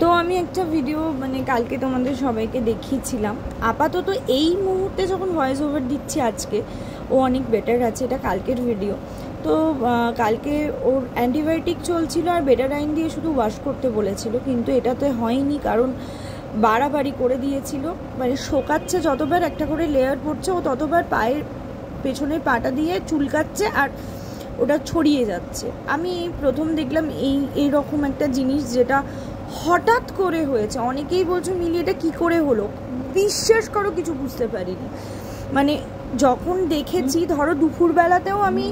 তো আমি একটা ভিডিও মানে কালকে তোমাদের সবাইকে দেখিয়েছিলাম। আপাতত এই মুহূর্তে যখন ভয়েস ওভার দিচ্ছি আজকে ও অনেক বেটার আছে, এটা কালকের ভিডিও। তো কালকে ওর অ্যান্টিবায়োটিক চলছিল আর বেটাডাইন দিয়ে শুধু ওয়াশ করতে বলেছিল, কিন্তু এটাতে হয়নি কারণ বাড়াবাড়ি করে দিয়েছিল। মানে শোকাচ্ছে, যতবার একটা করে লেয়ার পড়ছে ও ততবার পায়ের পেছনের পাটা দিয়ে চুলকাচ্ছে আর ওটা ছড়িয়ে যাচ্ছে। আমি প্রথম দেখলাম এইরকম একটা জিনিস যেটা হঠাৎ করে হয়েছে। অনেকেই বলছো মিলি এটা কী করে হলো, বিশ্বাস করো কিছু বুঝতে পারিনি। মানে যখন দেখেছি, ধরো দুপুরবেলাতেও আমি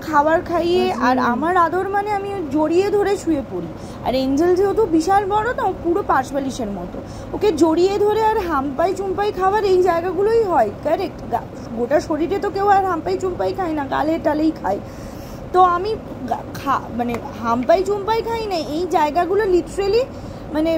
খাবার খাইয়ে আর আমার আদর মানে আমি জড়িয়ে ধরে শুয়ে পড়ি। আর এঞ্জেল যেহেতু বিশাল বড় না, পুরো পাশবালিশের মতো, ওকে জড়িয়ে ধরে আর হাম্পাই চুম্পাই খাবার এই জায়গাগুলোই হয়। কারেক্ট, গোটা শরীরে তো কেউ আর হাম্পাই চুম্পাই খায় না, গালে টালেই খায়। তো আমি মানে হাম্পাই চুম্পাই খাই না, এই জায়গাগুলো লিটারেলি মানে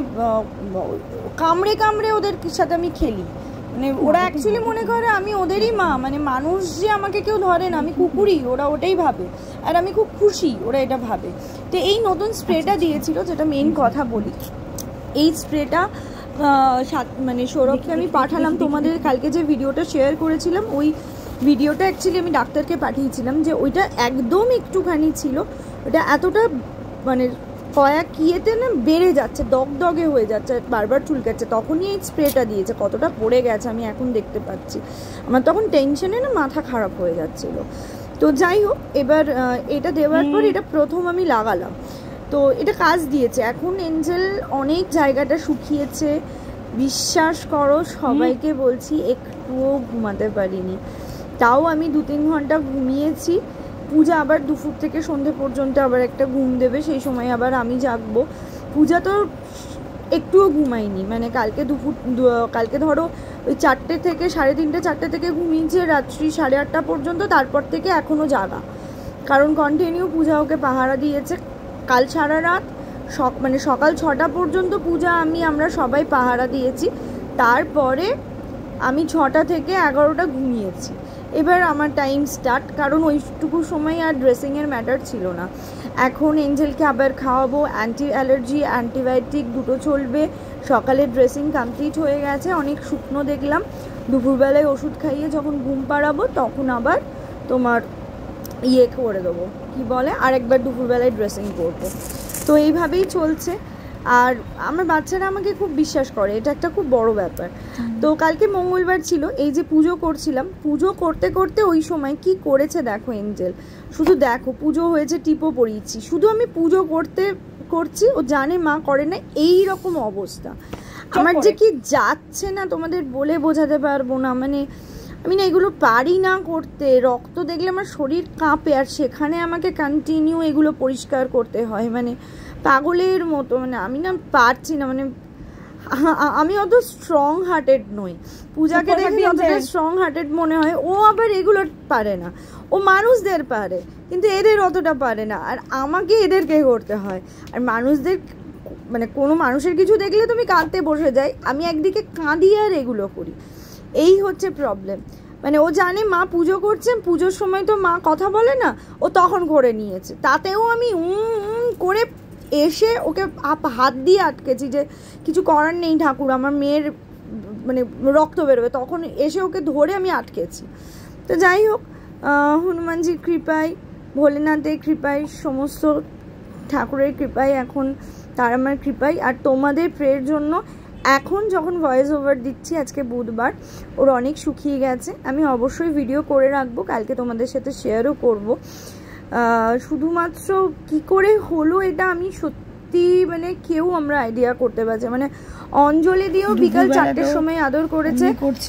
কামড়ে কামড়ে ওদের সাথে আমি খেলি। মানে ওরা অ্যাকচুয়ালি মনে করে আমি ওদেরই মা, মানে মানুষ যে আমাকে কেউ ধরে না, আমি কুকুরই, ওরা ওটাই ভাবে। আর আমি খুব খুশি ওরা এটা ভাবে। তো এই নতুন স্প্রেটা দিয়েছিল, যেটা মেন কথা বলি, এই স্প্রেটা মানে সৌরভকে আমি পাঠালাম। তোমাদের কালকে যে ভিডিওটা শেয়ার করেছিলাম, ওই ভিডিওটা অ্যাকচুয়ালি আমি ডাক্তারকে পাঠিয়েছিলাম, যে ওইটা একদম একটুখানি ছিল, ওটা এতটা মানে কয়েক কিয়েতে না বেড়ে যাচ্ছে, দগদগে হয়ে যাচ্ছে, বারবার চুলকাচ্ছে। তখনই এই স্প্রেটা দিয়েছে, কতটা পড়ে গেছে আমি এখন দেখতে পাচ্ছি। আমার তখন টেনশনে না মাথা খারাপ হয়ে যাচ্ছিল। তো যাই হোক, এবার এটা দেওয়ার পর এটা প্রথম আমি লাগালাম, তো এটা কাজ দিয়েছে। এখন এঞ্জেল অনেক জায়গাটা শুকিয়েছে, বিশ্বাস করো সবাইকে বলছি একটুও ঘুমাতে পারিনি। তাও আমি 2-3 ঘন্টা ঘুমিয়েছি। পূজা আবার দুপুর থেকে সন্ধে পর্যন্ত আবার একটা ঘুম দেবে, সেই সময় আবার আমি জাগবো। পূজা তো একটুও ঘুমাইনি, মানে কালকে ধরো ওই 4টে থেকে 3:30 4টে থেকে ঘুমিয়েছে রাত্রি 8:30 পর্যন্ত, তারপর থেকে এখনও জাগা, কারণ কন্টিনিউ পূজা ওকে পাহারা দিয়েছে। কাল সারা রাত মানে সকাল 6টা পর্যন্ত পূজা আমরা সবাই পাহারা দিয়েছি। তারপরে আমি 6টা থেকে 11টা ঘুমিয়েছি। এবার আমার টাইম স্টার্ট, কারণ ওইটুকু সময় আর ড্রেসিংয়ের ম্যাটার ছিল না। এখন এঞ্জেলকে আবার খাওয়াবো, অ্যান্টি অ্যালার্জি অ্যান্টিবায়োটিক দুটো চলবে। সকালে ড্রেসিং কমপ্লিট হয়ে গেছে, অনেক শুকনো দেখলাম। দুপুরবেলায় ওষুধ খাইয়ে যখন ঘুম পাড়াবো তখন আবার তোমার করে দেবো, কি বলে, আরেকবার দুপুরবেলায় ড্রেসিং করবো। তো এইভাবেই চলছে। আর আমার বাচ্চারা আমাকে খুব বিশ্বাস করে, এটা একটা খুব বড় ব্যাপার। তো কালকে মঙ্গলবার ছিল, এই যে পুজো করছিলাম, পুজো করতে করতে ওই সময় কি করেছে দেখো এঞ্জেল, শুধু দেখো, পুজো হয়েছে, টিপও পরিয়েছি, শুধু আমি পুজো করছি, ও জানে মা করে না, এই রকম অবস্থা। আমার যে কি যাচ্ছে না তোমাদের বলে বোঝাতে পারবো না। মানে আমি না এগুলো পারি না করতে, রক্ত দেখলে আমার শরীর কাঁপে, আর সেখানে আমাকে কন্টিনিউ এগুলো পরিষ্কার করতে হয়, মানে পাগলের মতো। মানে আমি না পারছি না, মানে আমি অত স্ট্রং হার্টেড নই। পূজাকে দেখে অতটা স্ট্রং হার্টেড মনে হয়, ও আবার এগুলো পারে না। ও মানুষদের পারে, কিন্তু এদের অতটা পারে না, আর আমাকে এদেরকে করতে হয়। আর মানুষদের মানে কোনো মানুষের কিছু দেখলে তুমি কাঁদতে বসে যাই, আমি একদিকে কাঁদি আর এগুলো করি, এই হচ্ছে প্রবলেম। মানে ও জানে মা পুজো করছে, পুজোর সময় তো মা কথা বলে না, ও তখন করে নিয়েছে, তাতেও আমি করে এসে ওকে হাত দিয়ে আটকেছি, যে কিছু করার নেই ঠাকুর, আমার মেয়ের মানে রক্ত বেরোবে, তখন এসে ওকে ধরে আমি আটকেছি। তো যাই হোক, হনুমানজির কৃপায়, ভোলেনাথের কৃপায়, সমস্ত ঠাকুরের কৃপায়, এখন তার আমার কৃপায়, আর তোমাদের প্রেয়ের জন্য এখন যখন ভয়েস ওভার দিচ্ছি, আজকে বুধবার, ওর অনেক শুকিয়ে গেছে। আমি অবশ্যই ভিডিও করে রাখবো, কালকে তোমাদের সাথে শেয়ারও করব। শুধুমাত্র কি করে হলো এটা আমি সত্যি মানে কেউ আমরা আইডিয়া করতে পারছি। মানে অঞ্জলি দিয়েও বিকাল 4টের সময় আদর করেছে,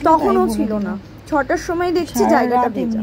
তখনও ছিল না, 6টার সময় দেখছি জায়গাটা ভেজা।